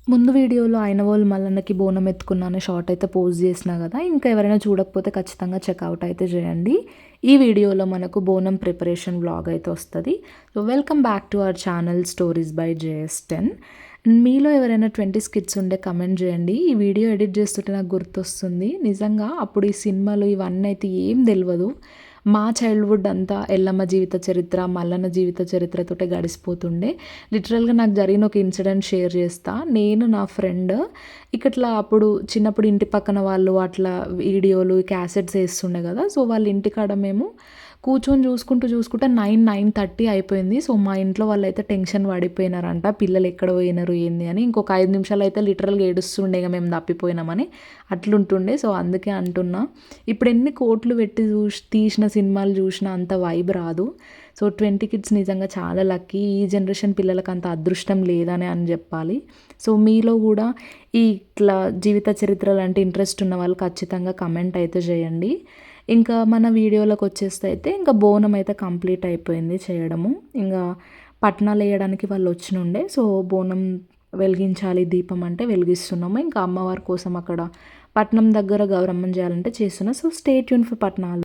ముందు వీడియోలో అయినవోలు మల్లన్నకి బోనం ఎత్తుకున్నా అనే షార్ట్ అయితే పోస్ట్ చేసినా కదా! ఇంకా ఎవరైనా చూడకపోతే ఖచ్చితంగా చెక్‌ఔట్ అయితే చేయండి. ఈ వీడియోలో మనకు బోనం ప్రిపరేషన్ వ్లాగ్ అయితే వస్తది. So, welcome back to our channel stories by జేఎస్10. మీలో ఎవరైనా 20స్ కిడ్స్ ఉంటే కమెంట్ చేయండి. ఈ వీడియో ఎడిట్ చేస్తుంటే నాకు గుర్తొస్తుంది. నిజంగా అప్పుడు ఈ సినిమాలు ఇవన్నీ అయితే ఏం తెలవదు. మా చైల్డ్‌హుడ్ అంతా ఎల్లమ్మ జీవిత చరిత్ర, మల్లన్న జీవిత చరిత్రతోటే గడిసిపోతుండే. లిటరల్‌గా నాకు జరిగిన ఒక ఇన్సిడెంట్ షేర్ చేస్తా. నేను నా ఫ్రెండ్ ఇకట్లా అప్పుడు చిన్నప్పుడు ఇంటి పక్కన వాళ్ళు అట్లా వీడియోలు, క్యాసెట్స్ ఏస్తుండే కదా! సో, వాళ్ళ ఇంటికాడ మేము కూర్చొని చూసుకుంటూ 9:30 అయిపోయింది. సో, మా ఇంట్లో వాళ్ళైతే టెన్షన్ పడిపోయినారంట. పిల్లలు ఎక్కడ పోయినారు ఏంది అని. ఇంకొక 5 నిమిషాలైతే లిటరల్‌గా ఏడుస్తుండే ఇగ మేము తప్పిపోయినామని. అట్లుంటుండే. సో, అందుకే అంటున్నా. ఇప్పుడు ఎన్ని కోట్లు పెట్టి తీసిన సినిమాలు చూసినా అంత వైబ్ రాదు. సో, 20 కిడ్స్ నిజంగా చాలా లక్కీ. ఈ జనరేషన్ పిల్లలకి అంత అదృష్టం లేదనే అని చెప్పాలి. సో, మీలో కూడా ఈ ఇట్లా జీవిత చరిత్రలంటే ఇంట్రెస్ట్ ఉన్న వాళ్ళు ఖచ్చితంగా కమెంట్ అయితే చేయండి. ఇంకా మన వీడియోలోకొచ్చేస్తే అయితే ఇంకా బోనం అయితే కంప్లీట్ అయిపోయింది చేయడము. ఇంగా పట్నాలెయడానికి వాళ్ళొచ్చినుండే. సో, బోనం వెలిగించాలి దీపం అంటే వెలిగిస్తున్నాము. ఇంకా అమ్మవారి కోసం అక్కడ పట్నం దగ్గర గౌరమ్మని చేయాలంటే చేస్తున్నా. So, stay tune for పట్నాలు.